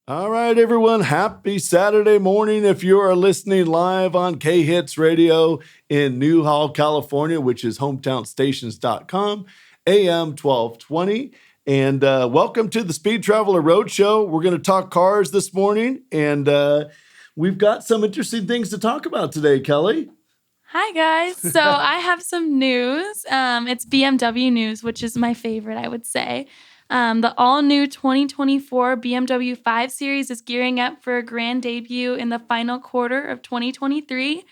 All right, everyone. Happy Saturday morning. If you are listening live on KHTS Radio in Newhall, California, which is hometownstations.com, AM 1220. And welcome to the Speed Traveler Roadshow. We're going to talk cars this morning, and we've got some interesting things to talk about today, Kelly. Hi, guys. So I have some news. It's BMW news, which is my favorite, I would say. The all-new 2024 BMW 5 Series is gearing up for a grand debut in the final quarter of 2023.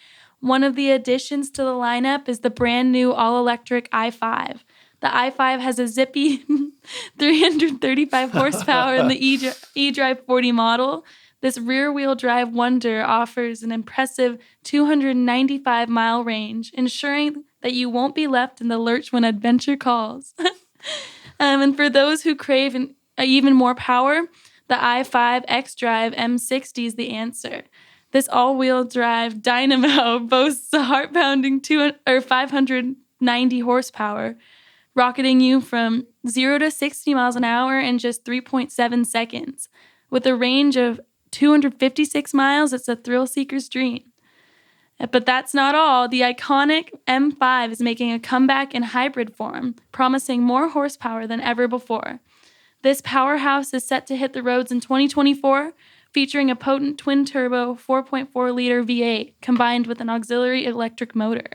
One of the additions to the lineup is the brand new all-electric i5. The i5 has a zippy 335 horsepower in the eDrive 40 model. This rear-wheel drive wonder offers an impressive 295-mile range, ensuring that you won't be left in the lurch when adventure calls. And for those who crave even more power, the i5 xDrive M60 is the answer. This all-wheel drive dynamo boasts a heart-pounding 590 horsepower, rocketing you from 0 to 60 miles an hour in just 3.7 seconds. With a range of 256 miles, it's a thrill seeker's dream. But that's not all. The iconic M5 is making a comeback in hybrid form, promising more horsepower than ever before. This powerhouse is set to hit the roads in 2024, featuring a potent twin-turbo 4.4-liter V8 combined with an auxiliary electric motor.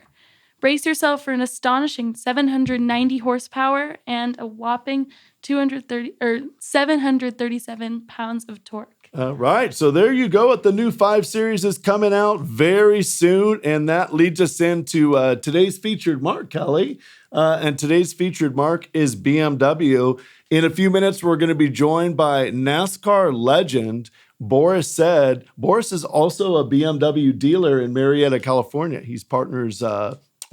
Brace yourself for an astonishing 790 horsepower and a whopping 737 pounds of torque. All right, so there you go. The new 5 Series is coming out very soon, and that leads us into today's featured marque, Kelly. And today's featured marque is BMW. In a few minutes, we're going to be joined by NASCAR legend Boris Said. Boris is also a BMW dealer in Marietta, California. He's partners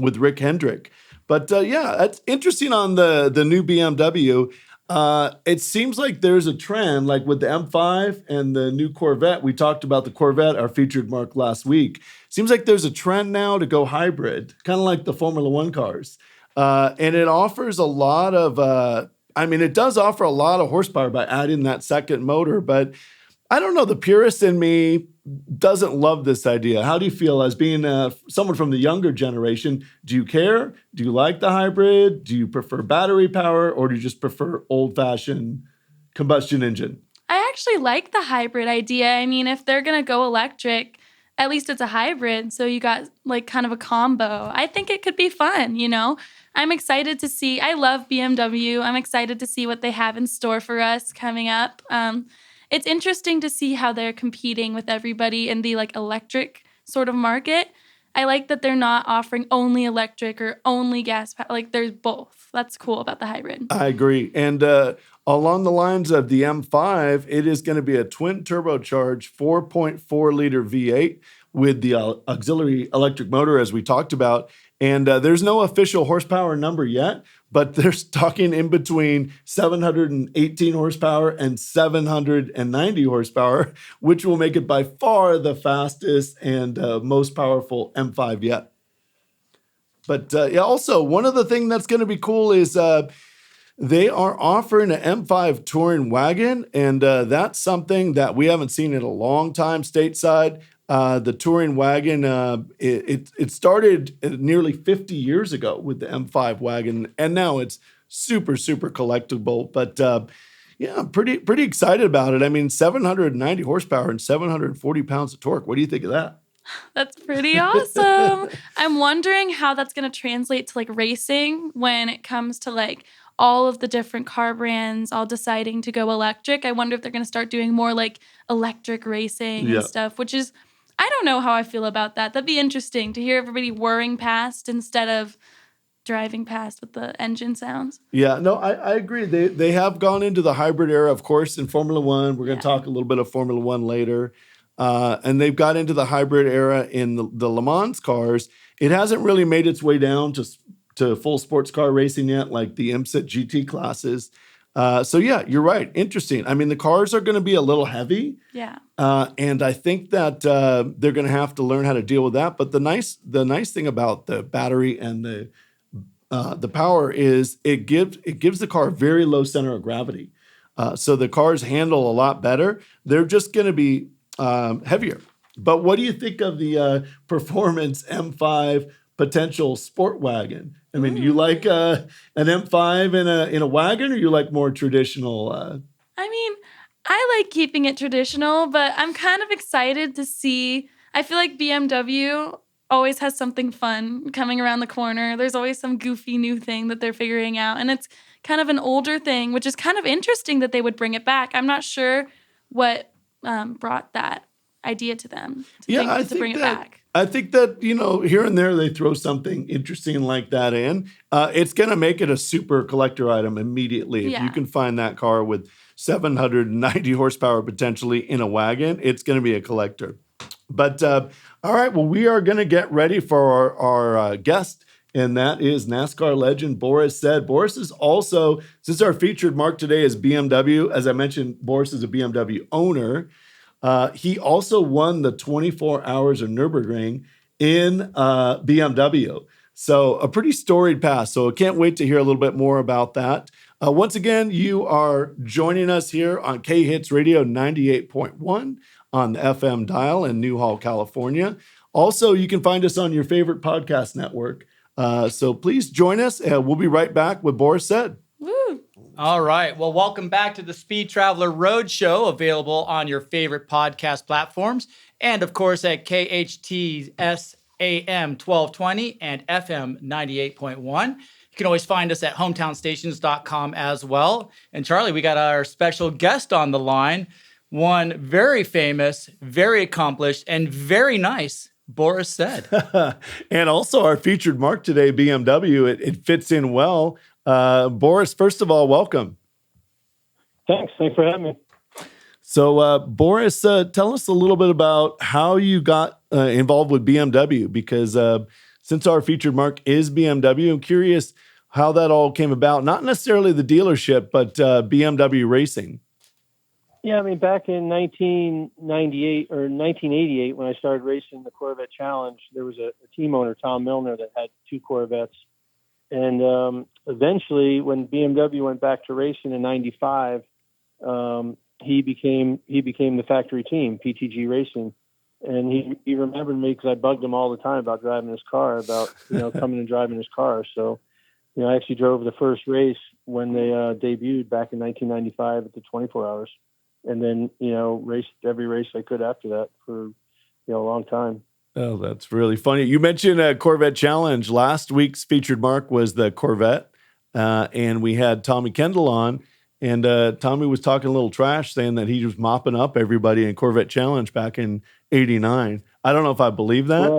with Rick Hendrick. But yeah, that's interesting on the new BMW. It seems like there's a trend, like with the M5 and the new Corvette. We talked about the Corvette, our featured marque last week. Seems like there's a trend now to go hybrid, kind of like the Formula One cars. And it offers a lot of, it does offer a lot of horsepower by adding that second motor, but I don't know, the purist in me doesn't love this idea. How do you feel as being someone from the younger generation? Do you care? Do you like the hybrid? Do you prefer battery power, or do you just prefer old-fashioned combustion engine? I actually like the hybrid idea. I mean, if they're going to go electric, at least it's a hybrid, so you got like kind of a combo. I think it could be fun, you know? I'm excited to see. I love BMW. I'm excited to see what they have in store for us coming up. It's interesting to see how they're competing with everybody in the like electric sort of market. I like that they're not offering only electric or only gas. Like there's both. That's cool about the hybrid. I agree. And along the lines of the M5, it is going to be a twin turbocharged 4.4-liter V8 with the auxiliary electric motor, as we talked about. And there's no official horsepower number yet, but they're talking in between 718 horsepower and 790 horsepower, which will make it by far the fastest and most powerful M5 yet. But yeah, also, one of the things that's going to be cool is they are offering an M5 touring wagon, and that's something that we haven't seen in a long time stateside. The touring wagon, it started nearly 50 years ago with the M5 wagon, and now it's super, super collectible. But yeah, I'm pretty excited about it. I mean, 790 horsepower and 740 pounds of torque. What do you think of that? That's pretty awesome. I'm wondering how that's going to translate to like racing when it comes to like all of the different car brands all deciding to go electric. I wonder if they're going to start doing more like electric racing and stuff, which is, I don't know how I feel about that. That'd be interesting to hear everybody whirring past instead of driving past with the engine sounds. Yeah, no, I agree. They have gone into the hybrid era, of course, in Formula One. We're going to talk a little bit of Formula One later. And they've got into the hybrid era in the Le Mans cars. It hasn't really made its way down to full sports car racing yet, like the IMSA GT classes. So yeah, you're right. Interesting. I mean, the cars are going to be a little heavy. Yeah. And I think that they're going to have to learn how to deal with that. But the nice thing about the battery and the power is it gives the car very low center of gravity. So the cars handle a lot better. They're just going to be heavier. But what do you think of the performance M5 potential sport wagon? I mean, do you like an M5 in a wagon, or you like more traditional? I mean, I like keeping it traditional, but I'm kind of excited to see. I feel like BMW always has something fun coming around the corner. There's always some goofy new thing that they're figuring out. And it's kind of an older thing, which is kind of interesting that they would bring it back. I'm not sure what brought that idea to them to bring it back. I think that, here and there they throw something interesting like that in. It's going to make it a super collector item immediately. If you can find that car with 790 horsepower potentially in a wagon, it's going to be a collector. But all right, well, we are going to get ready for our guest, and that is NASCAR legend Boris Said. Boris is also, since our featured mark today is BMW, as I mentioned, Boris is a BMW owner. He also won the 24 Hours of Nürburgring in BMW. So a pretty storied past. So I can't wait to hear a little bit more about that. Once again, you are joining us here on KHTS Radio 98.1 on the FM dial in Newhall, California. Also, you can find us on your favorite podcast network. So please join us, and we'll be right back with Boris Said. Woo! All right. Well, welcome back to the Speed Traveler Roadshow, available on your favorite podcast platforms and, of course, at KHTS AM 1220 and FM 98.1. You can always find us at hometownstations.com as well. And Charlie, we got our special guest on the line, one very famous, very accomplished, and very nice Boris Said. And also our featured mark today, BMW. It fits in well. Boris, first of all, welcome. Thanks for having me. So, Boris, tell us a little bit about how you got involved with BMW, because since our featured mark is BMW, I'm curious how that all came about. Not necessarily the dealership, but BMW racing. Yeah, I mean, back in 1998 or 1988, when I started racing the Corvette Challenge, there was a team owner, Tom Milner, that had two Corvettes. And eventually, when BMW went back to racing in '95, he became the factory team, PTG Racing. And he remembered me because I bugged him all the time about driving his car, about coming and driving his car. So, I actually drove the first race when they debuted back in 1995 at the 24 Hours, and then raced every race I could after that for a long time. Oh, that's really funny. You mentioned Corvette Challenge. Last week's featured mark was the Corvette, and we had Tommy Kendall on, and Tommy was talking a little trash, saying that he was mopping up everybody in Corvette Challenge back in '89. I don't know if I believe that.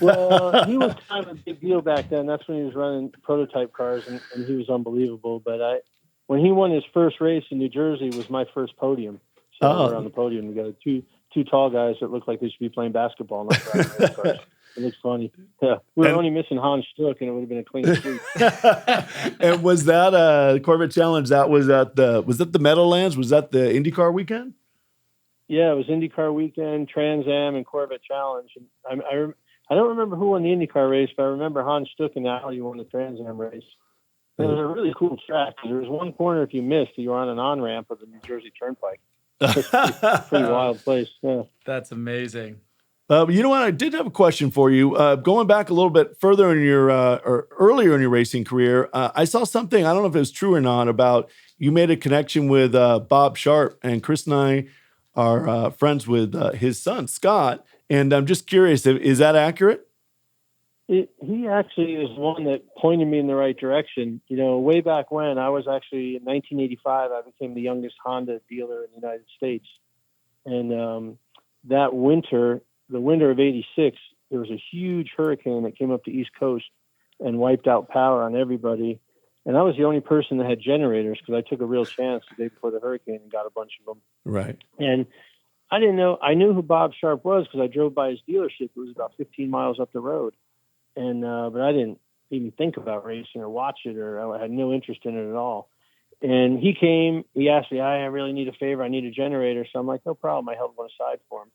Well, he was kind of a big deal back then. That's when he was running prototype cars, and he was unbelievable. But when he won his first race in New Jersey, was my first podium. So we're on the podium together. Two tall guys that look like they should be playing basketball, not driving race cars. It looks funny. Yeah, we were only missing Hans Stuck, and it would have been a clean sweep. And was that Corvette Challenge? That was at the Meadowlands? Was that the IndyCar weekend? Yeah, it was IndyCar weekend, Trans Am, and Corvette Challenge. And I don't remember who won the IndyCar race, but I remember Hans Stuck and Ali won the Trans Am race. It was a really cool track. There was one corner, if you missed, you were on an on-ramp of the New Jersey Turnpike. Pretty wild place. Yeah. That's amazing. You know what? I did have a question for you. Going back a little bit further in your or earlier in your racing career, I saw something. I don't know if it was true or not, about you made a connection with Bob Sharp, and Chris and I are friends with his son Scott. And I'm just curious, is that accurate? He actually is one that pointed me in the right direction. Way back when, I was actually in 1985, I became the youngest Honda dealer in the United States. And that winter, the winter of '86, there was a huge hurricane that came up the East Coast and wiped out power on everybody. And I was the only person that had generators, because I took a real chance the day before the hurricane and got a bunch of them. Right. And I didn't know. I knew who Bob Sharp was because I drove by his dealership. It was about 15 miles up the road. And but I didn't even think about racing or watch it, or I had no interest in it at all. And he came, he asked me, I really need a favor. I need a generator. So I'm like, no problem. I held one aside for him.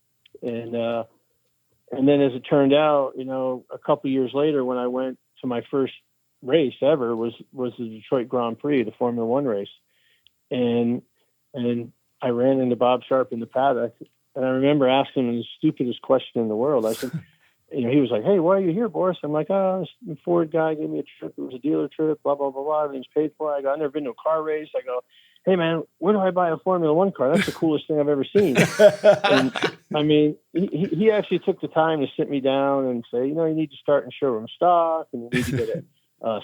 And then as it turned out, a couple years later, when I went to my first race ever was the Detroit Grand Prix, the Formula One race. And and I ran into Bob Sharp in the paddock, and I remember asking him the stupidest question in the world. I said, he was like, "Hey, why are you here, Boris?" I'm like, "Oh, this Ford guy gave me a trip. It was a dealer trip, blah, blah, blah, blah. Everything's paid for." I go, "I've never been to a car race." I go, "Hey, man, where do I buy a Formula One car? That's the coolest thing I've ever seen." And I mean, he actually took the time to sit me down and say, "You need to start in showroom stock, and you need to get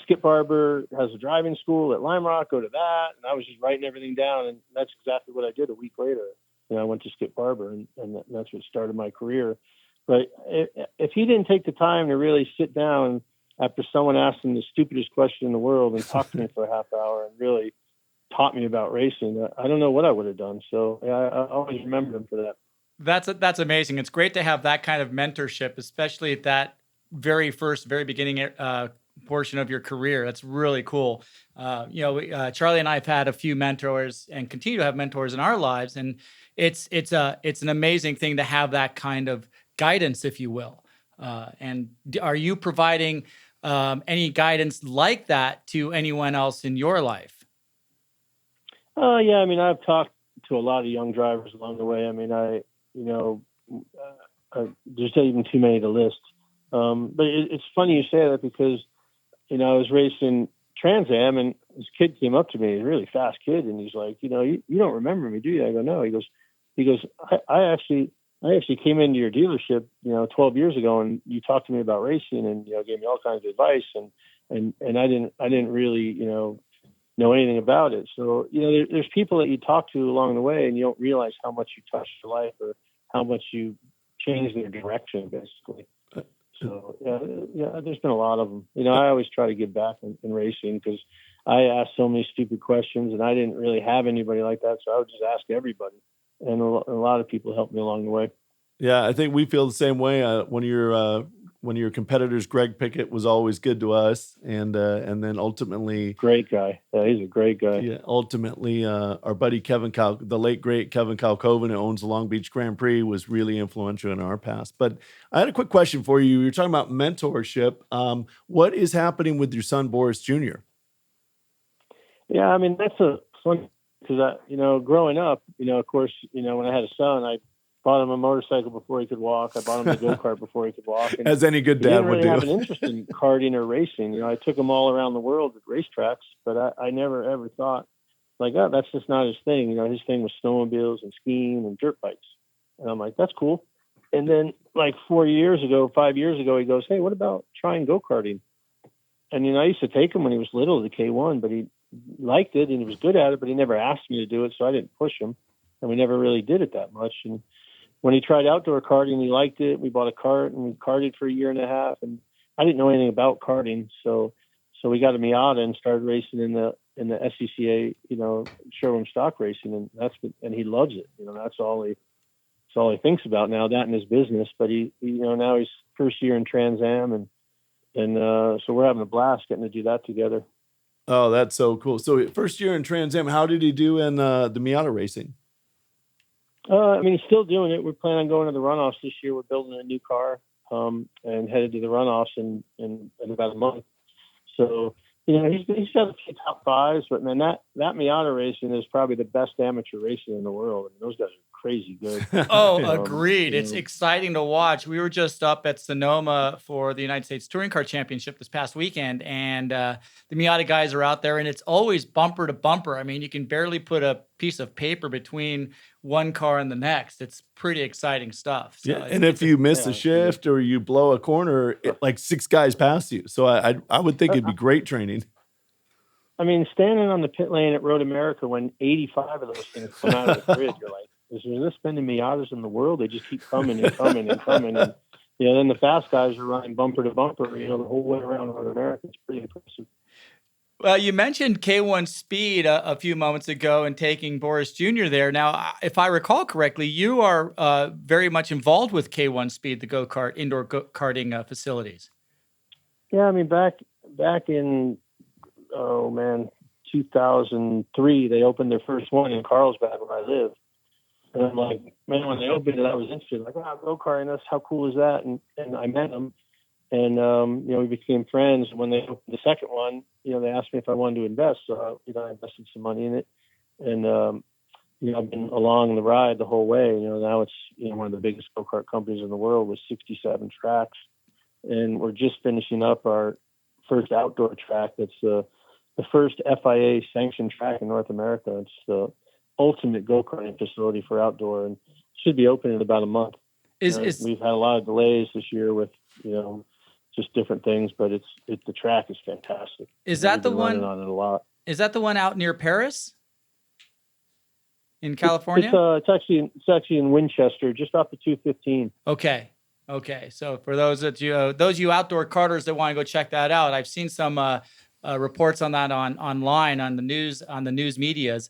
Skip Barber has a driving school at Lime Rock. Go to that." And I was just writing everything down, and that's exactly what I did. A week later, I went to Skip Barber, and that's what started my career. But if he didn't take the time to really sit down after someone asked him the stupidest question in the world and talk to me for a half hour and really taught me about racing, I don't know what I would have done. So I always remember him for that. That's amazing. It's great to have that kind of mentorship, especially at that very beginning portion of your career. That's really cool. Charlie and I have had a few mentors and continue to have mentors in our lives, and it's an amazing thing to have that kind of guidance, if you will. And are you providing any guidance like that to anyone else in your life? Yeah. I mean, I've talked to a lot of young drivers along the way. I mean, there's not even too many to list. But it's funny you say that because, I was racing Trans Am, and this kid came up to me, a really fast kid, and he's like, "You don't remember me, do you?" I go, "No." He goes, I actually came into your dealership, 12 years ago, and you talked to me about racing, and gave me all kinds of advice, and I didn't really know anything about it. So there's people that you talk to along the way, and you don't realize how much you touched their life or how much you changed their direction, basically. So yeah, there's been a lot of them. I always try to give back in racing because I asked so many stupid questions, and I didn't really have anybody like that, so I would just ask everybody, and a lot of people helped me along the way. Yeah, I think we feel the same way. One of your competitors, Greg Pickett, was always good to us, and then ultimately, great guy. Yeah, he's a great guy. Yeah, ultimately, our buddy the late great Kevin Kalkoven, who owns the Long Beach Grand Prix, was really influential in our past. But I had a quick question for you. You're talking about mentorship. What is happening with your son Boris Jr.? Yeah, I mean that's a fun because growing up, of course, when I had a son, I bought him a motorcycle before he could walk. I bought him a go-kart before he could walk. And as any good dad would do. He didn't really have an interest in karting or racing. I took him all around the world at racetracks, but I never ever thought like, oh, that's just not his thing. His thing was snowmobiles and skiing and dirt bikes. And I'm like, that's cool. And then like 5 years ago, he goes, "Hey, what about trying go-karting?" And, I used to take him when he was little to K1, but he liked it and he was good at it, but he never asked me to do it. So I didn't push him, and we never really did it that much. And when he tried outdoor karting, he liked it. We bought a kart and we karted for a year and a half, and I didn't know anything about karting. So we got a Miata and started racing in the SCCA, showroom stock racing. And he loves it. That's all he thinks about now, that in his business. But he now he's first year in Trans Am, and so we're having a blast getting to do that together. Oh, that's so cool. So first year in Trans Am, how did he do in the Miata racing? I mean, he's still doing it. We're planning on going to the runoffs this year. We're building a new car and headed to the runoffs in about a month. So, he's got a few top fives, but man, that Miata racing is probably the best amateur racing in the world. I mean, those guys are crazy good. Agreed. It's exciting to watch. We were just up at Sonoma for the United States Touring Car Championship this past weekend, and the Miata guys are out there, and it's always bumper to bumper. I mean, you can barely put a piece of paper between one car and the next. It's pretty exciting stuff. So yeah, and if you miss a shift or you blow a corner, like 6 guys pass you. So I would think it'd be great training. I mean, standing on the pit lane at Road America when 85 of those things come out of the grid, you're like, is there this many Miatas in the world? They just keep coming and coming and coming. And, then the fast guys are running bumper to bumper, the whole way around Road America. It's pretty impressive. Well, you mentioned K1 Speed a few moments ago and taking Boris Jr. there. Now, if I recall correctly, you are very much involved with K1 Speed, the go-kart, indoor go-karting facilities. Yeah, I mean, back in, 2003, they opened their first one in Carlsbad where I live. And I'm like, man, when they opened it, I was interested. Like, wow, go-karting, how cool is that? And I met them. And, we became friends. When they opened the second one, they asked me if I wanted to invest. So, I invested some money in it. And I've been along the ride the whole way. Now it's, one of the biggest go-kart companies in the world with 67 tracks. And we're just finishing up our first outdoor track. That's the first FIA sanctioned track in North America. It's the ultimate go-karting facility for outdoor, and should be open in about a month. We've had a lot of delays this year with, just different things, but the track is fantastic. Is that the one? Running on it a lot. Is that the one out near Paris? In California? It's actually in Winchester, just off the 215. Okay. So for those of you outdoor karters that want to go check that out, I've seen some reports on that online on the news medias,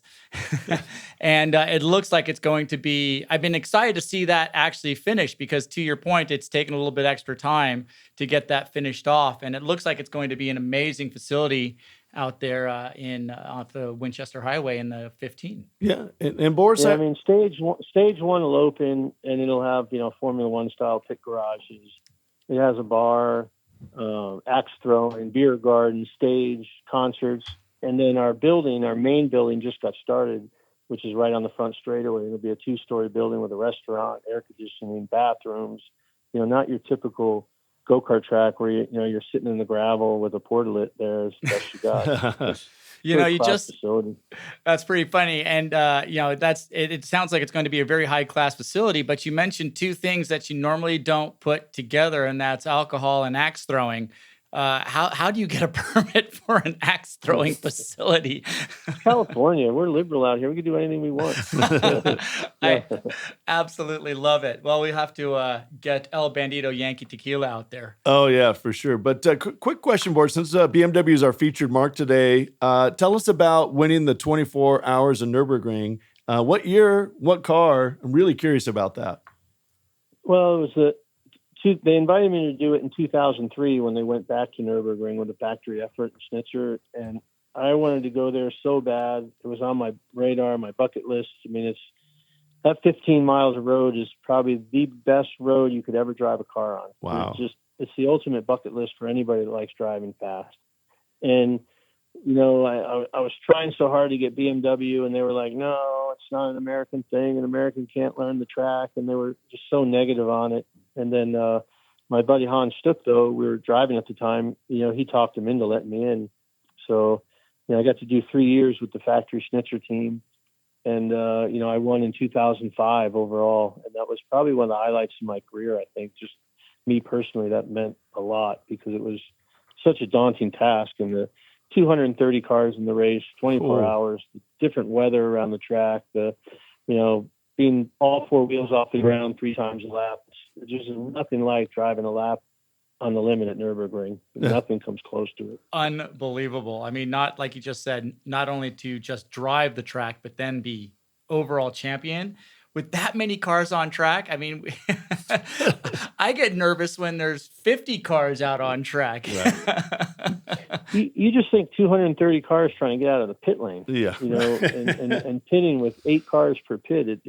and it looks like it's going to be. I've been excited to see that actually finish because, to your point, it's taken a little bit extra time to get that finished off, and it looks like it's going to be an amazing facility out there off the Winchester Highway in the 15. Yeah, and Boris, yeah, I mean, stage one will open, and it'll have Formula One style pit garages. It has a bar, axe throwing, beer garden, stage, concerts, and then our main building just got started, which is right on the front straightaway. It'll be a 2-story building with a restaurant, air conditioning, bathrooms. Not your typical go-kart track where you're sitting in the gravel with a portalet there is the best you got. Facility. That's pretty funny. And, it sounds like it's going to be a very high class facility, but you mentioned two things that you normally don't put together, and that's alcohol and axe throwing. How do you get a permit for an axe throwing facility? California, we're liberal out here. We can do anything we want. I absolutely love it. Well, we have to get El Bandito Yankee Tequila out there. Oh yeah, for sure. But quick question, Boris. Since BMW is our featured marque today, tell us about winning the 24 Hours of Nürburgring. What year? What car? I'm really curious about that. Well, it was they invited me to do it in 2003 when they went back to Nürburgring with a factory effort in Schnitzer, and I wanted to go there so bad. It was on my radar, my bucket list. I mean, that 15 miles of road is probably the best road you could ever drive a car on. Wow. It's the ultimate bucket list for anybody that likes driving fast. And, I was trying so hard to get BMW, and they were like, no, it's not an American thing. An American can't learn the track. And they were just so negative on it. And then my buddy Hans Stuck, though, we were driving at the time, he talked him into letting me in. So, I got to do 3 years with the factory Schnitzer team. And, I won in 2005 overall. And that was probably one of the highlights of my career, I think. Just me personally, that meant a lot because it was such a daunting task. And the 230 cars in the race, 24 hours, different weather around the track, being all 4 wheels off the ground 3 times a lap. There's just nothing like driving a lap on the limit at Nürburgring. Nothing comes close to it. Unbelievable. I mean, not like you just said, not only to just drive the track, but then be overall champion. With that many cars on track, I mean, I get nervous when there's 50 cars out on track. Right. you just think 230 cars trying to get out of the pit lane. Yeah. And pitting with 8 cars per pit.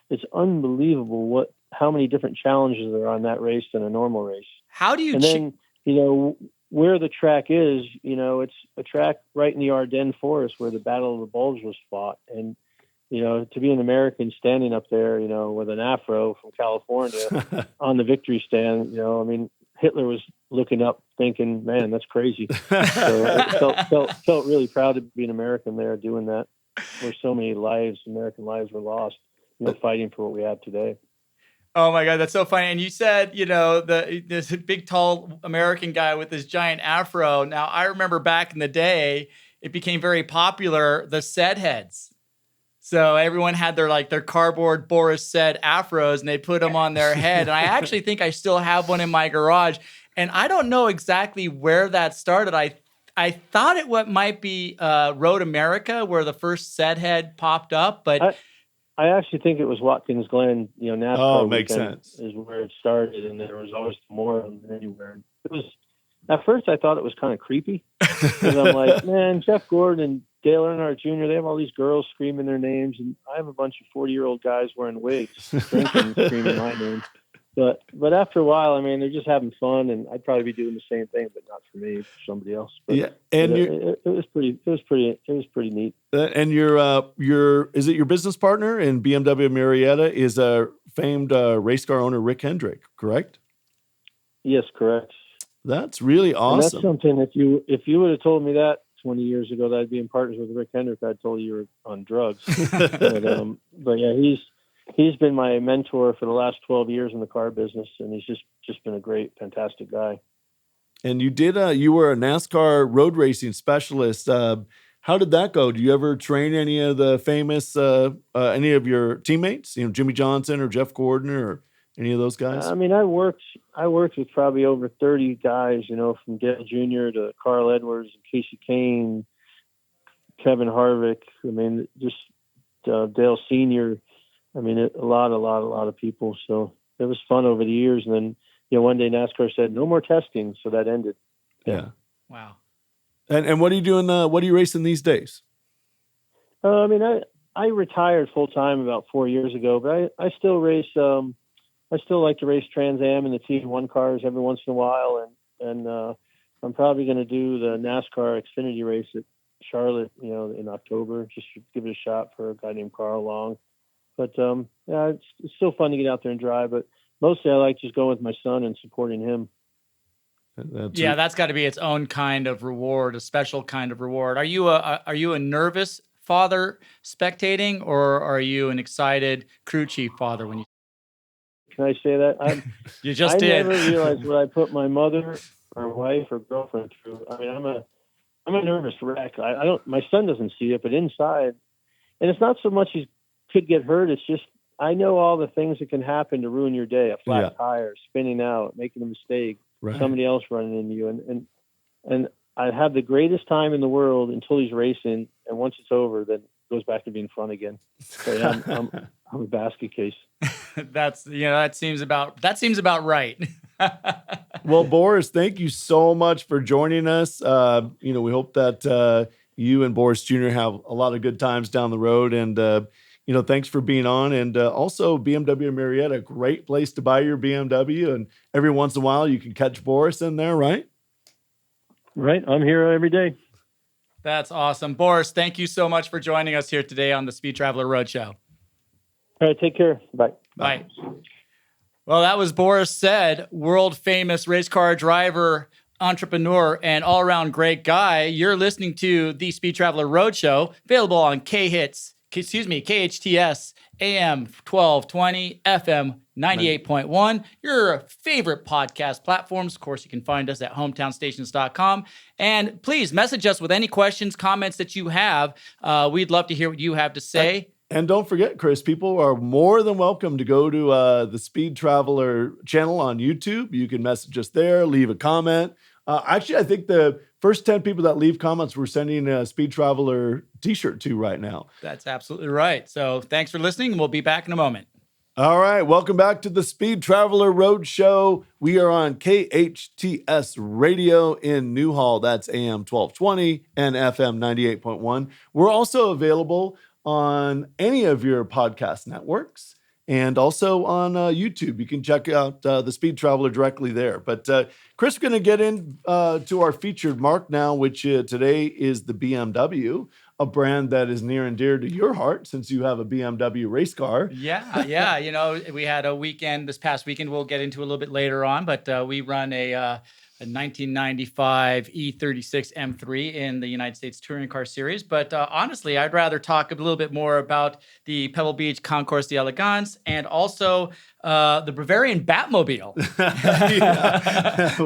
It's unbelievable how many different challenges there are on that race than a normal race. How do you? And then where the track is, it's a track right in the Ardennes forest where the Battle of the Bulge was fought, and to be an American standing up there, with an afro from California on the victory stand, I mean, Hitler was looking up thinking, man, that's crazy. So I felt really proud to be an American there doing that, where so many American lives were lost, fighting for what we have today. Oh my God, that's so funny. And you said, this big, tall American guy with this giant afro. Now, I remember back in the day, it became very popular, the Said heads. So everyone had their cardboard Boris Said afros, and they put them on their head. And I actually think I still have one in my garage. And I don't know exactly where that started. I thought it might be Road America, where the first Said head popped up, but I actually think it was Watkins Glen, NASCAR makes sense. Is where it started, and there was always more than anywhere. It was, at first I thought it was kind of creepy, because I'm like, man, Jeff Gordon and Dale Earnhardt Jr., they have all these girls screaming their names, and I have a bunch of 40-year-old guys wearing wigs, drinking, screaming my name. But after a while, I mean, they're just having fun, and I'd probably be doing the same thing, but not for me, for somebody else. But Yeah, and it was pretty neat. and your is it your business partner in BMW Marietta is a famed race car owner, Rick Hendrick, correct? Yes, correct. That's really And that's awesome. something. If you would have told me that 20 years ago that I'd be in partners with Rick Hendrick, I'd told you were on drugs. But yeah, he's been my mentor for the last 12 years in the car business, and he's just been a great, fantastic guy. And you were a NASCAR road racing specialist. How did that go? Do you ever train any of the famous any of your teammates? Jimmy Johnson or Jeff Gordon or any of those guys? I mean, I worked with probably over 30 guys, from Dale Jr. to Carl Edwards, Casey Kane, Kevin Harvick. I mean, just Dale Sr. I mean, a lot of people. So it was fun over the years. And then, one day NASCAR said no more testing, so that ended. Yeah. Wow. And what are you doing? What are you racing these days? I mean, I retired full time about 4 years ago, but I still race. I still like to race Trans Am and the T1 cars every once in a while, and I'm probably going to do the NASCAR Xfinity race at Charlotte, in October. Just to give it a shot for a guy named Carl Long. But yeah, it's still fun to get out there and drive. But mostly, I like just going with my son and supporting him. That's got to be its own kind of reward, a special kind of reward. Are you a nervous father spectating, or are you an excited crew chief father when you? Can I say that? You just did. I never realized what I put my mother or wife or girlfriend through. I mean, I'm a nervous wreck. I don't. My son doesn't see it, but inside, and it's not so much he could get hurt. It's just I know all the things that can happen to ruin your day: a flat tire, spinning out, making a mistake, somebody else running into you, and I have the greatest time in the world until he's racing, and once it's over, then it goes back to being fun again. So yeah, I'm a basket case. That seems about right. Well, Boris, thank you so much for joining us. We hope that you and Boris Jr. have a lot of good times down the road, and thanks for being on. And also, BMW Marietta, great place to buy your BMW, and every once in a while you can catch Boris in there, right? Right, I'm here every day. That's awesome, Boris. Thank you so much for joining us here today on the Speed Traveler Roadshow. All right, take care. Bye. Bye. Well, that was Boris Said, world famous race car driver, entrepreneur, and all around great guy. You're listening to the Speed Traveler Roadshow, available on KHTS, AM 1220, FM 98.1, your favorite podcast platforms. Of course, you can find us at hometownstations.com. And please message us with any questions, comments that you have. We'd love to hear what you have to say. And don't forget, Chris, people are more than welcome to go to the Speed Traveler channel on YouTube. You can message us there, leave a comment. Actually, I think the first 10 people that leave comments, we're sending a Speed Traveler t-shirt to right now. That's absolutely right. So thanks for listening. We'll be back in a moment. All right. Welcome back to the Speed Traveler Roadshow. We are on KHTS Radio in Newhall. That's AM 1220 and FM 98.1. We're also available on any of your podcast networks and also on YouTube. You can check out the Speed Traveler directly there. But Chris, we're going to get in to our featured marque now, which today is the BMW, a brand that is near and dear to your heart since you have a BMW race car. Yeah. We had a weekend this past weekend. We'll get into a little bit later on, but we run a 1995 E36 M3 in the United States Touring Car Series. But honestly, I'd rather talk a little bit more about the Pebble Beach Concours d'Elegance and also the Bavarian Batmobile.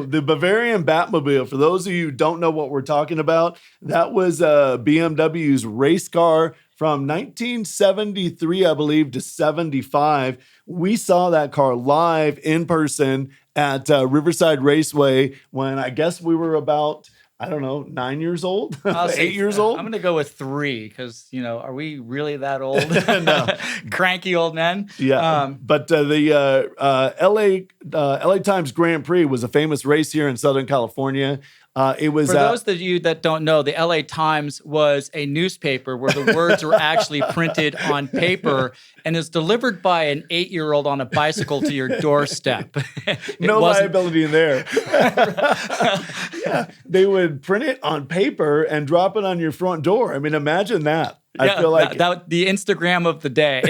The Bavarian Batmobile, for those of you who don't know what we're talking about, that was BMW's race car from 1973, I believe, to 75. We saw that car live in person at Riverside Raceway when I guess we were about, 9 years old, 8 years old. I'm going to go with 3 because, are we really that old? No. Cranky old men? Yeah. But the LA Times Grand Prix was a famous race here in Southern California. It was For those of you that don't know, the LA Times was a newspaper where the words were actually printed on paper and is delivered by an 8-year-old on a bicycle to your doorstep. no liability in there. Yeah, they would print it on paper and drop it on your front door. I mean, imagine that. Yeah, I feel like that the Instagram of the day.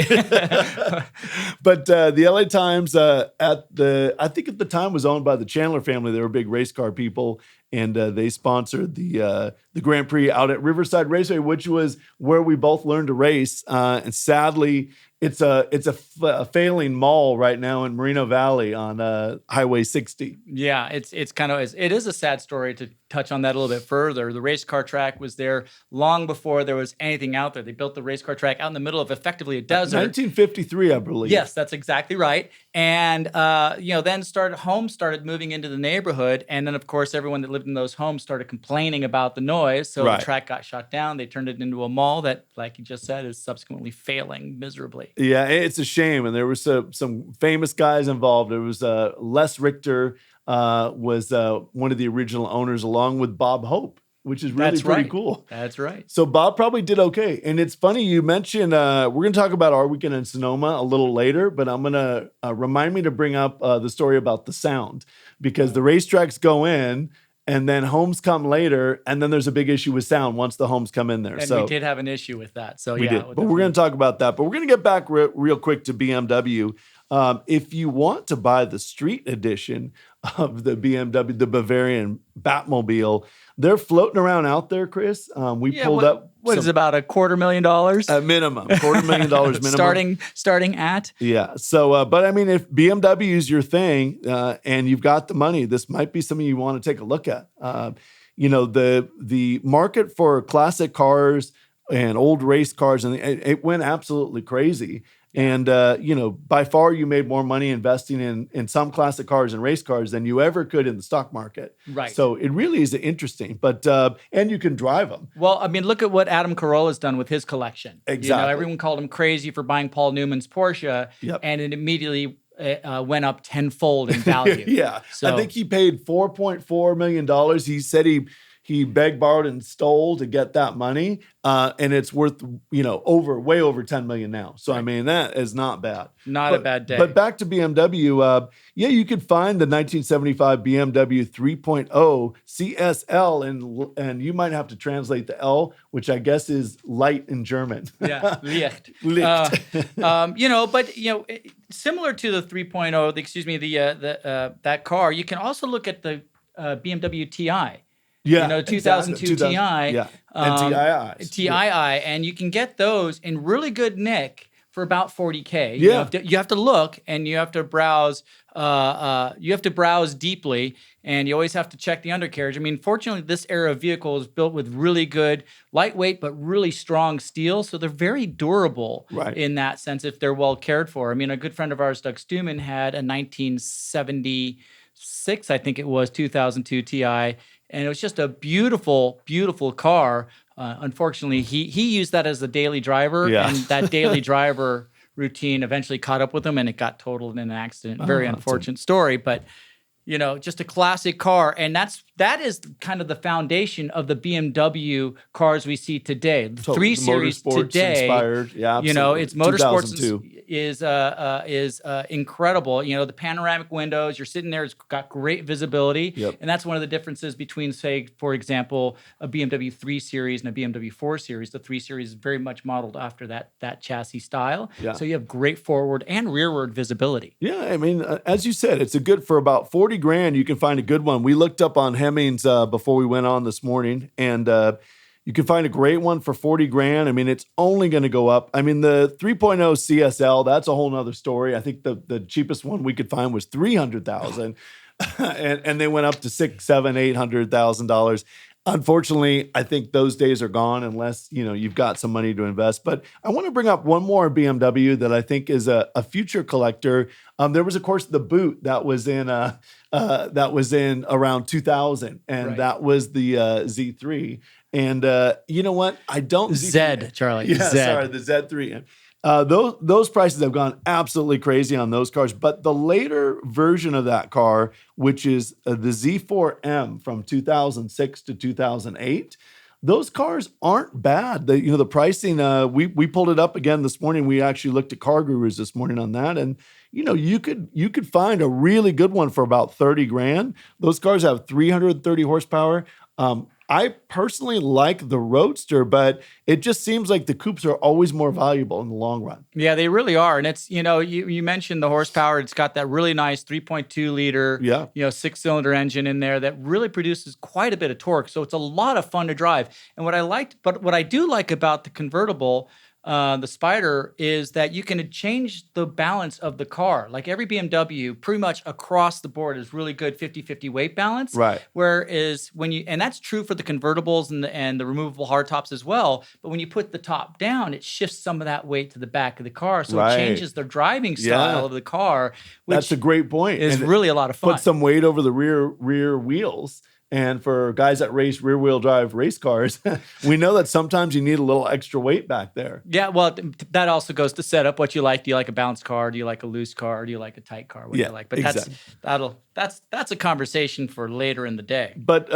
But the LA Times I think at the time was owned by the Chandler family. They were big race car people, and they sponsored the Grand Prix out at Riverside Raceway, which was where we both learned to race. And sadly, it's a failing mall right now in Moreno Valley on Highway 60. Yeah, it is a sad story to touch on that a little bit further. The race car track was there long before there was anything out there. They built the race car track out in the middle of effectively a desert. 1953, I believe. Yes, that's exactly right. And then homes started moving into the neighborhood, and then of course everyone that lived in those homes started complaining about the noise. So the track got shut down. They turned it into a mall that, like you just said, is subsequently failing miserably. Yeah, it's a shame. And there were some famous guys involved. There was Les Richter was one of the original owners, along with Bob Hope, which is really pretty cool. That's right. So Bob probably did okay. And it's funny you mentioned, we're going to talk about our weekend in Sonoma a little later, but I'm going to remind me to bring up the story about the sound, because the racetracks go in and then homes come later, and then there's a big issue with sound once the homes come in there. And so we did have an issue with that. So we did. But we're going to talk about that. But we're going to get back real quick to BMW. If you want to buy the street edition of the BMW, the Bavarian Batmobile, they're floating around out there, Chris. We pulled up. What is it, about $250,000? At minimum, $250,000 minimum. Starting at? Yeah. So, but I mean, if BMW is your thing and you've got the money, this might be something you want to take a look at. The market for classic cars and old race cars, and it went absolutely crazy. And, by far you made more money investing in some classic cars and race cars than you ever could in the stock market. Right. So it really is interesting, but, and you can drive them. Well, I mean, look at what Adam Carolla's done with his collection. Exactly. Everyone called him crazy for buying Paul Newman's Porsche, and it immediately went up tenfold in value. Yeah. So, I think he paid $4.4 million. He said he begged, borrowed, and stole to get that money, and it's worth way over $10 million now. So I mean, that is not bad. Not a bad day. But back to BMW, you could find the 1975 BMW 3.0 CSL, and you might have to translate the L, which I guess is light in German. Yeah, Licht. Similar to the 3.0, that car, you can also look at the BMW TI. Yeah, 2002 Ti. Yeah, and TII, and you can get those in really good nick for about $40K. Yeah, you have to look and you have to browse. You have to browse deeply, and you always have to check the undercarriage. I mean, fortunately, this era of vehicle is built with really good, lightweight but really strong steel, so they're very durable in that sense if they're well cared for. I mean, a good friend of ours, Doug Stuman, had a 1976, I think it was, 2002 Ti. And it was just a beautiful, beautiful car. Unfortunately, he used that as a daily driver, and that daily driver routine eventually caught up with him, and it got totaled in an accident. Very unfortunate story, but just a classic car, and that is kind of the foundation of the BMW cars we see today. The 3 Series today, inspired. Yeah, absolutely. Its motorsports is incredible. The panoramic windows, you're sitting there, it's got great visibility. Yep. And that's one of the differences between, say, for example, a BMW 3 Series and a BMW 4 Series. The 3 Series is very much modeled after that chassis style. Yeah. So you have great forward and rearward visibility. Yeah, I mean, as you said, it's a good, for about $40,000, you can find a good one. We looked up on Hemmings before we went on this morning, and you can find a great one for $40,000. I mean, it's only going to go up. I mean, the 3.0 CSL, that's a whole nother story. I think the cheapest one we could find was $300,000, and they went up to $600,000, $700,000, $800,000. Unfortunately, I think those days are gone unless you've got some money to invest. But I want to bring up one more BMW that I think is a future collector. There was, of course, the boot that was in around 2000, and that was the Z3. And you know what? I don't Charlie. Yeah, Z. sorry, the Z3. Those prices have gone absolutely crazy on those cars. But the later version of that car, which is the Z4M from 2006 to 2008, those cars aren't bad. The pricing. We pulled it up again this morning. We actually looked at Car Gurus this morning on that, and you could find a really good one for about 30 grand. Those cars have 330 horsepower. I personally like the Roadster, but it just seems like the coupes are always more valuable in the long run. Yeah, they really are. And it's, you mentioned the horsepower. It's got that really nice 3.2 liter, 6-cylinder engine in there that really produces quite a bit of torque. So it's a lot of fun to drive. And what I do like about the convertible, the Spider, is that you can change the balance of the car. Like every BMW, pretty much across the board, is really good 50-50 weight balance. Right. Whereas and that's true for the convertibles and the removable hardtops as well. But when you put the top down, it shifts some of that weight to the back of the car. So it changes the driving style of the car. Which that's a great point. Is really a lot of fun. Put some weight over the rear wheels. And for guys that race rear-wheel drive race cars, we know that sometimes you need a little extra weight back there. Yeah, well, that also goes to set up what you like. Do you like a balanced car? Do you like a loose car? Or do you like a tight car? What do you like? But that's a conversation for later in the day. But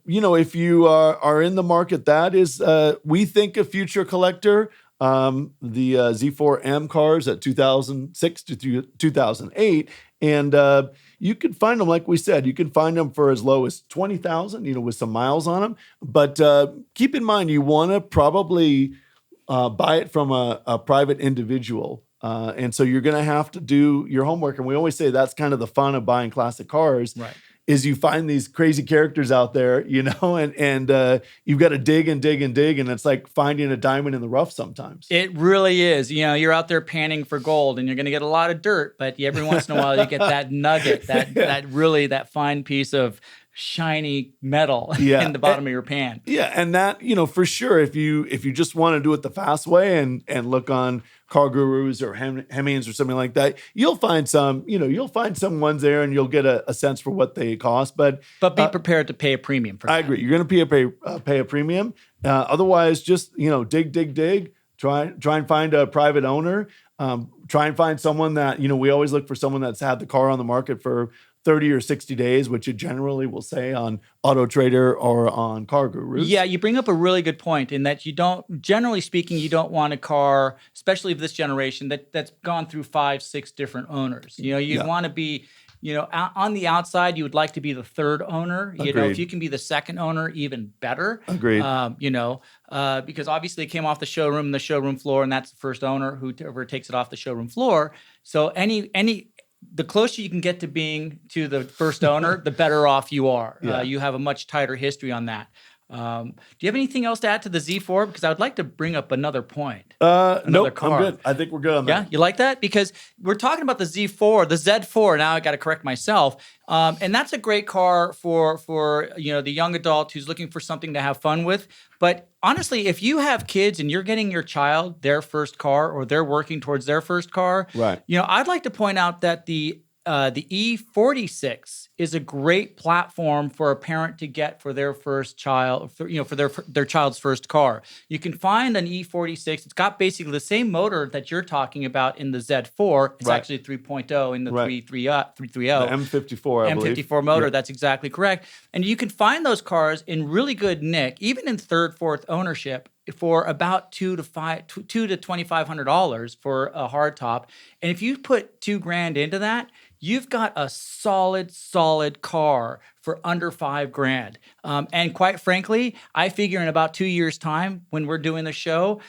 if you are in the market, that is, we think a future collector. The Z4M cars at 2006 to 2008, and you can find them, like we said, you can find them for as low as 20,000, with some miles on them. But keep in mind, you want to probably buy it from a private individual. And so you're going to have to do your homework. And we always say that's kind of the fun of buying classic cars. Right. Is you find these crazy characters out there, and you've got to dig and dig and dig, and it's like finding a diamond in the rough sometimes. It really is. You're out there panning for gold, and you're going to get a lot of dirt, but every once in a while you get that nugget, that fine piece of shiny metal in the bottom of your pan. Yeah, and that, for sure, if you just want to do it the fast way and look on Car Gurus or Hemmings or something like that, you'll find some ones there, and you'll get a sense for what they cost. But be prepared to pay a premium for that. I agree. You're going to pay a premium. Otherwise, just dig. Try and find a private owner. Try and find someone that we always look for someone that's had the car on the market for 30 or 60 days, which you generally will say on Auto Trader or on Car Gurus. Yeah, you bring up a really good point in that generally speaking, you don't want a car, especially of this generation, that's gone through 5-6 different owners. You'd want to be, on the outside, you would like to be the third owner. Agreed. If you can be the second owner, even better. Agreed. Because obviously it came off the showroom floor, and that's the first owner, whoever takes it off the showroom floor. So the closer you can get to being to the first owner, the better off you are. Yeah. You have a much tighter history on that. Do you have anything else to add to the Z4? Because I would like to bring up another point. Nope, car. I'm good. I think we're good on that. Yeah, you like that? Because we're talking about the Z4. Now I got to correct myself. And that's a great car for the young adult who's looking for something to have fun with. But honestly, if you have kids and you're getting your child their first car, or they're working towards their first car, right? I'd like to point out that the E46 is a great platform for a parent to get for their first child, for their child's first car. You can find an E46. It's got basically the same motor that you're talking about in the Z4. It's actually 3.0 in the 330. The M54, I believe. M54 motor. That's exactly correct. And you can find those cars in really good nick, even in third, fourth ownership, for about $2,000 to $2,500 for a hardtop. And if you put $2,000 into that, you've got a solid car for under $5,000. And quite frankly, I figure in about 2 years' time, when we're doing the show,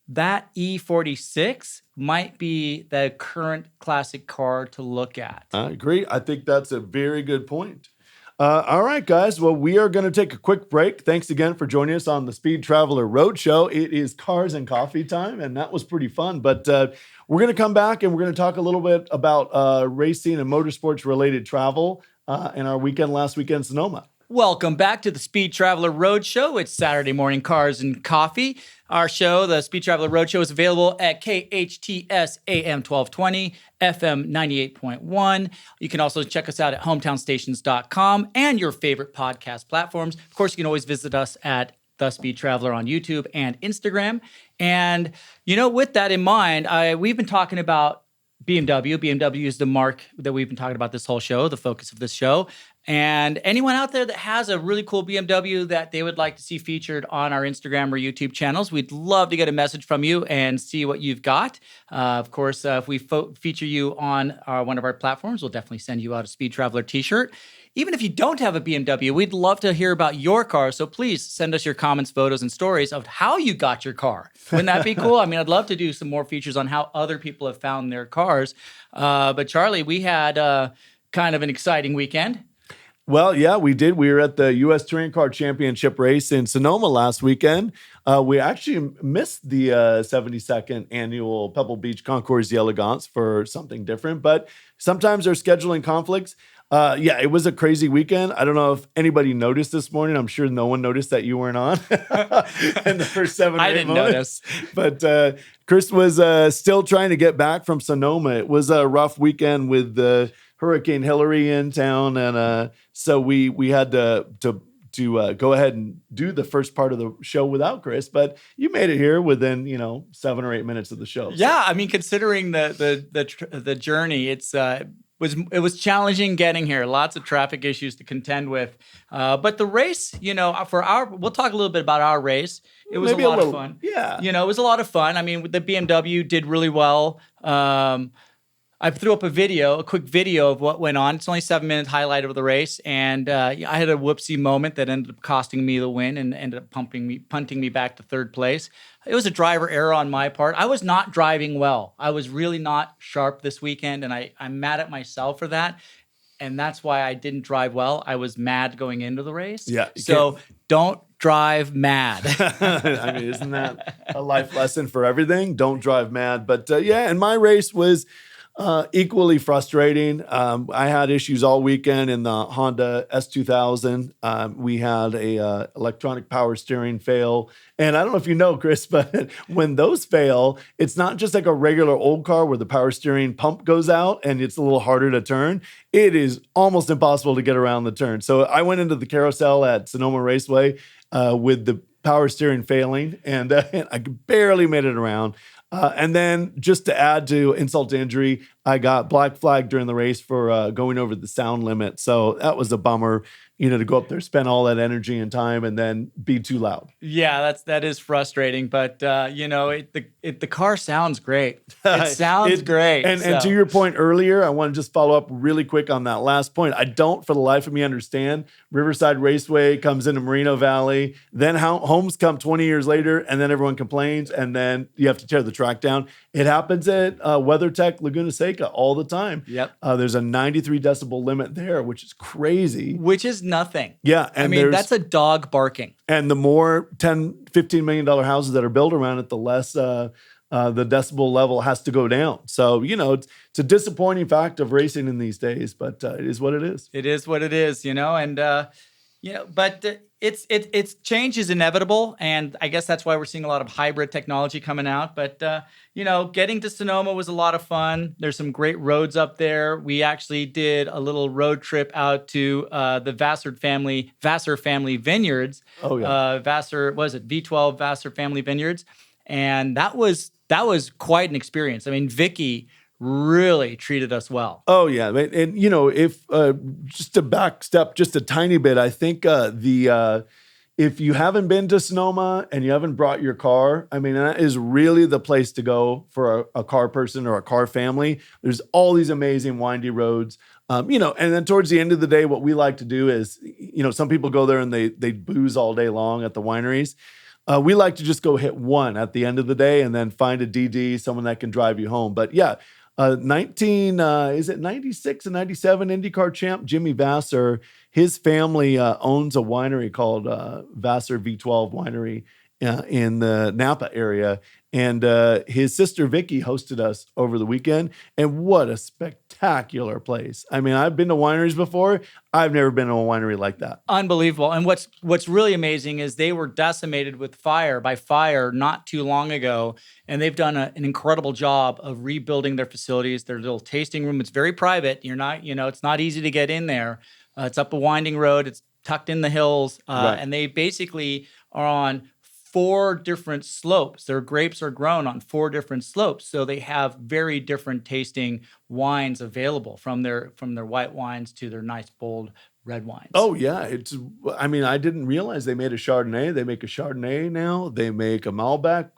that E46 might be the current classic car to look at. I agree. I think that's a very good point. All right, guys. Well, we are going to take a quick break. Thanks again for joining us on the Speed Traveler Roadshow. It is cars and coffee time, and that was pretty fun. But we're going to come back, and we're going to talk a little bit about racing and motorsports related travel in our last weekend in Sonoma. Welcome back to the Speed Traveler Roadshow. It's Saturday morning cars and coffee. Our show, the Speed Traveler Roadshow, is available at KHTS AM 1220, FM 98.1. You can also check us out at hometownstations.com and your favorite podcast platforms. Of course, you can always visit us at The Speed Traveler on YouTube and Instagram. And, with that in mind, we've been talking about BMW. BMW is the marque that we've been talking about this whole show, the focus of this show. And anyone out there that has a really cool BMW that they would like to see featured on our Instagram or YouTube channels, we'd love to get a message from you and see what you've got. Of course, if we feature you on one of our platforms, we'll definitely send you out a Speed Traveler t-shirt. Even if you don't have a BMW, we'd love to hear about your car. So please send us your comments, photos, and stories of how you got your car. Wouldn't that be cool? I mean, I'd love to do some more features on how other people have found their cars. But Charlie, we had kind of an exciting weekend. Well, yeah, we did. We were at the U.S. Touring Car Championship race in Sonoma last weekend. We actually missed the 72nd annual Pebble Beach Concours d'Elegance for something different, but sometimes there's scheduling conflicts. Yeah, it was a crazy weekend. I don't know if anybody noticed this morning. I'm sure no one noticed that you weren't on in the first 7 or 8 I didn't moments. notice. But Chris was still trying to get back from Sonoma. It was a rough weekend with Hurricane Hillary in town, and so we had to go ahead and do the first part of the show without Chris. But you made it here within 7 or 8 minutes of the show. So. Yeah, I mean, considering the journey, it was challenging getting here. Lots of traffic issues to contend with. But the race, we'll talk a little bit about our race. It was Maybe a lot of fun. Yeah. It was a lot of fun. I mean, the BMW did really well. I threw up a quick video of what went on. It's only 7 minutes highlight of the race. And I had a whoopsie moment that ended up costing me the win and ended up punting me back to third place. It was a driver error on my part. I was not driving well. I was really not sharp this weekend, and I'm mad at myself for that. And that's why I didn't drive well. I was mad going into the race. Yeah. So don't drive mad. I mean, isn't that a life lesson for everything? Don't drive mad. But yeah, and my race was equally frustrating. I had issues all weekend in the Honda S2000. We had a electronic power steering fail. And I don't know if you know, Chris, but when those fail, it's not just like a regular old car where the power steering pump goes out and it's a little harder to turn. It is almost impossible to get around the turn. So I went into the carousel at Sonoma Raceway with the power steering failing, and I barely made it around. And then just to add to insult to injury, I got black flagged during the race for going over the sound limit. So that was a bummer, to go up there, spend all that energy and time and then be too loud. Yeah, that is frustrating. But, the car sounds great. It sounds great. And to your point earlier, I want to just follow up really quick on that last point. I don't for the life of me understand. Riverside Raceway comes into Moreno Valley. Then homes come 20 years later, and then everyone complains, and then you have to tear the track down. It happens at WeatherTech Laguna Seca all the time. Yep. There's a 93 decibel limit there, which is crazy. Which is nothing. Yeah. And that's a dog barking. And the more $10, $15 million houses that are built around it, the less the decibel level has to go down. So, it's a disappointing fact of racing in these days, but it is what it is. It is what it is, and but it's change is inevitable, and I guess that's why we're seeing a lot of hybrid technology coming out. But getting to Sonoma was a lot of fun. There's some great roads up there. We actually did a little road trip out to the Vassar family vineyards. Oh yeah, V12 Vassar family vineyards, and that was quite an experience. I mean, Vicky really treated us well. Oh yeah, and if just to backstep just a tiny bit, I think if you haven't been to Sonoma and you haven't brought your car, I mean, that is really the place to go for a car person or a car family. There's all these amazing windy roads. And then towards the end of the day, what we like to do is, some people go there and they booze all day long at the wineries. We like to just go hit one at the end of the day and then find a DD, someone that can drive you home. But yeah, 96 and 97 IndyCar champ Jimmy Vassar, his family owns a winery called Vassar V12 Winery in the Napa area. And his sister Vicky hosted us over the weekend. And what a spectacular place. I mean, I've been to wineries before. I've never been to a winery like that. Unbelievable. And what's really amazing is they were decimated by fire not too long ago. And they've done an incredible job of rebuilding their facilities, their little tasting room. It's very private. It's not easy to get in there. It's up a winding road. It's tucked in the hills. Right. And they basically are on 4 different slopes. Their grapes are grown on 4 different slopes, so they have very different tasting wines available from their white wines to their nice bold red wines. Oh yeah, I mean, I didn't realize they made a Chardonnay. They make a Chardonnay now. They make a Malbec,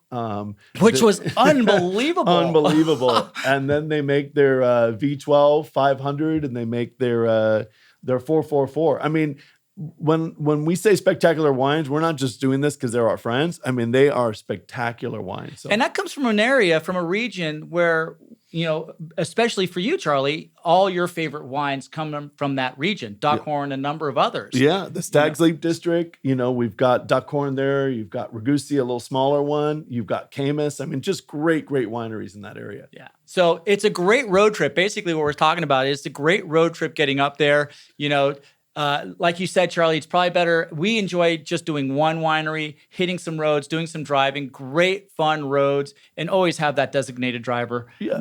which was unbelievable. Unbelievable. And then they make their V12 500, and they make their 444. I mean, when we say spectacular wines, we're not just doing this because they're our friends. I mean, they are spectacular wines. So. And that comes from an area, from a region where, especially for you, Charlie, all your favorite wines come from that region. Duckhorn, and a number of others. Yeah, the Stag's Leap District. We've got Duckhorn there. You've got Ragusa, a little smaller one. You've got Camus. I mean, just great wineries in that area. Yeah. So it's a great road trip. Basically, what we're talking about is a great road trip getting up there. Like you said, Charlie, it's probably better. We enjoy just doing one winery, hitting some roads, doing some driving, great fun roads, and always have that designated driver. Yeah.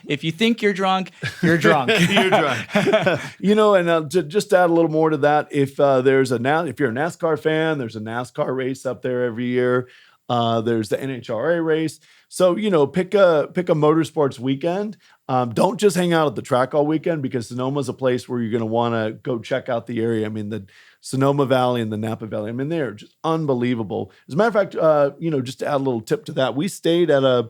If you think you're drunk, you're drunk. You're drunk. And just to add a little more to that, if you're a NASCAR fan, there's a NASCAR race up there every year. There's the NHRA race. So, pick a motorsports weekend. Don't just hang out at the track all weekend, because Sonoma's a place where you're going to want to go check out the area. I mean, the Sonoma Valley and the Napa Valley, I mean, they're just unbelievable. As a matter of fact, just to add a little tip to that, we stayed at a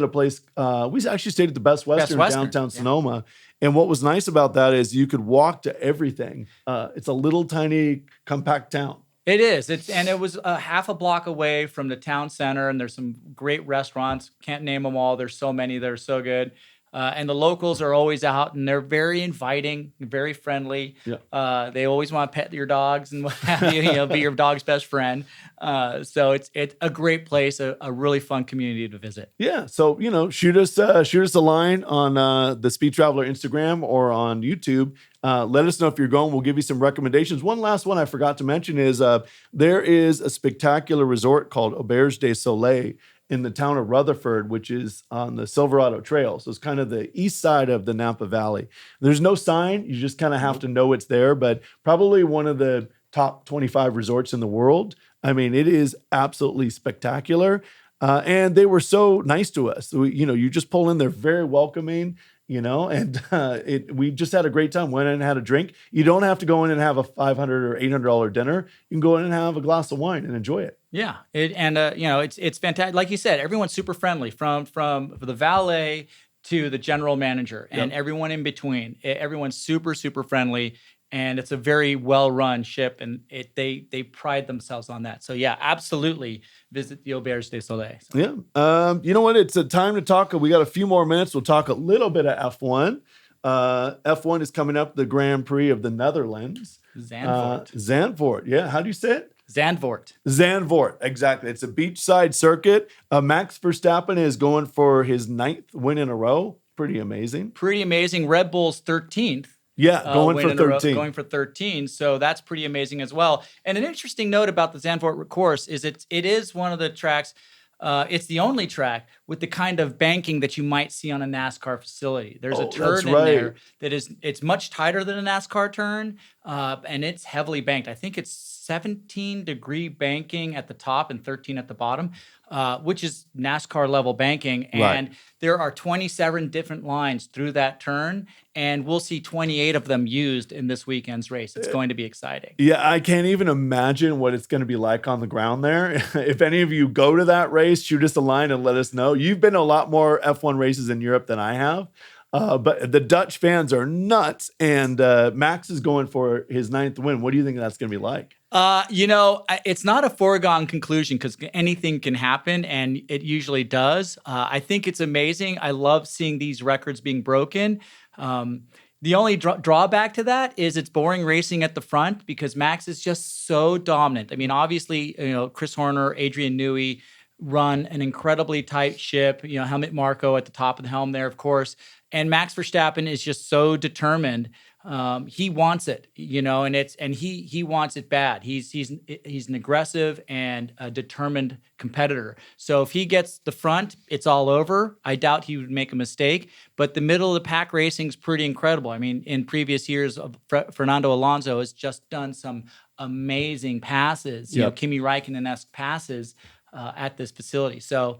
place, we actually stayed at the Best Western downtown Sonoma. And what was nice about that is you could walk to everything. It's a little tiny compact town. It is. It was a half a block away from the town center, and there's some great restaurants. Can't name them all. There's so many that are so good. And the locals are always out, and they're very inviting, very friendly. Yeah. They always want to pet your dogs and what have you, be your dog's best friend. So it's a great place, a really fun community to visit. Yeah. So, shoot us a line on the Speed Traveler Instagram or on YouTube. Let us know if you're going. We'll give you some recommendations. One last one I forgot to mention is there is a spectacular resort called Auberge des Soleil in the town of Rutherford, which is on the Silverado Trail. So it's kind of the east side of the Napa Valley. There's no sign. You just kind of have to know it's there, but probably one of the top 25 resorts in the world. I mean, it is absolutely spectacular. And they were so nice to us. You just pull in, they're very welcoming. And we just had a great time. Went in and had a drink. You don't have to go in and have a $500 or $800 dinner. You can go in and have a glass of wine and enjoy it. Yeah, it's fantastic. Like you said, everyone's super friendly, from the valet to the general manager, and everyone in between. Everyone's super, super friendly. And it's a very well-run ship, and they pride themselves on that. So yeah, absolutely visit the Auberge des Soleil. So. Yeah. You know what? It's a time to talk. We got a few more minutes. We'll talk a little bit of F1. F1 is coming up, the Grand Prix of the Netherlands. Zandvoort. Yeah. How do you say it? Zandvoort. Exactly. It's a beachside circuit. Max Verstappen is going for his 9th win in a row. Pretty amazing. Red Bull's 13th. Yeah, going for 13. So that's pretty amazing as well. And an interesting note about the Zandvoort course is it is one of the tracks. It's the only track with the kind of banking that you might see on a NASCAR facility. There's a turn in there it's much tighter than a NASCAR turn, and it's heavily banked. I think it's 17-degree banking at the top and 13 at the bottom, which is NASCAR level banking. And there are 27 different lines through that turn, and we'll see 28 of them used in this weekend's race. It's going to be exciting. Yeah, I can't even imagine what it's going to be like on the ground there. If any of you go to that race, shoot us a line and let us know. You've been to a lot more F1 races in Europe than I have. But the Dutch fans are nuts, and Max is going for his 9th win. What do you think that's going to be like? It's not a foregone conclusion because anything can happen, and it usually does. I think it's amazing. I love seeing these records being broken. The only drawback to that is it's boring racing at the front because Max is just so dominant. I mean, obviously, Chris Horner, Adrian Newey run an incredibly tight ship. Helmut Marko at the top of the helm there, of course. And Max Verstappen is just so determined. He wants it, and he wants it bad. He's an aggressive and a determined competitor. So if he gets the front, it's all over. I doubt he would make a mistake. But the middle of the pack racing is pretty incredible. I mean, in previous years, Fernando Alonso has just done some amazing passes, Kimi Räikkönen-esque passes at this facility. So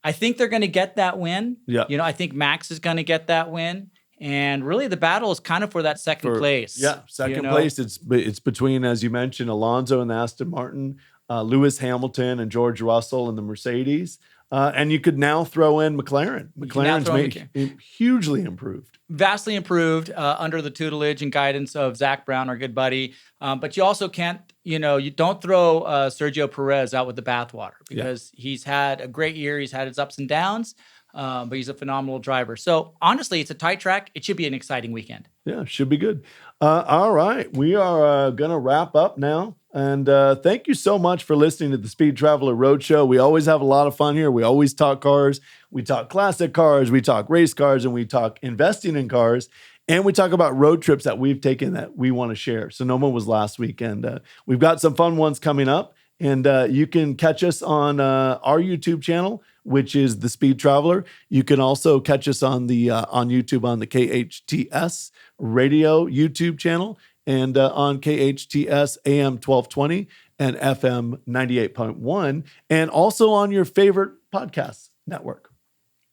I think they're going to get that win. Yeah. I think Max is going to get that win. And really, the battle is kind of for that second place. Yeah, second place. It's between, as you mentioned, Alonso and the Aston Martin, Lewis Hamilton and George Russell and the Mercedes. And you could now throw in McLaren. McLaren's hugely improved. Vastly improved under the tutelage and guidance of Zach Brown, our good buddy. But you also can't, you don't throw Sergio Perez out with the bathwater because he's had a great year. He's had his ups and downs. But he's a phenomenal driver. So honestly, it's a tight track. It should be an exciting weekend. Yeah, should be good. All right. We are going to wrap up now. And thank you so much for listening to the Speed Traveler Roadshow. We always have a lot of fun here. We always talk cars. We talk classic cars. We talk race cars. And we talk investing in cars. And we talk about road trips that we've taken that we want to share. Sonoma was last week. And we've got some fun ones coming up. And you can catch us on our YouTube channel, which is The Speed Traveler. You can also catch us on YouTube on the KHTS radio YouTube channel and on KHTS AM 1220 and FM 98.1 and also on your favorite podcast network.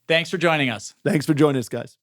Thanks for joining us. Thanks for joining us, guys.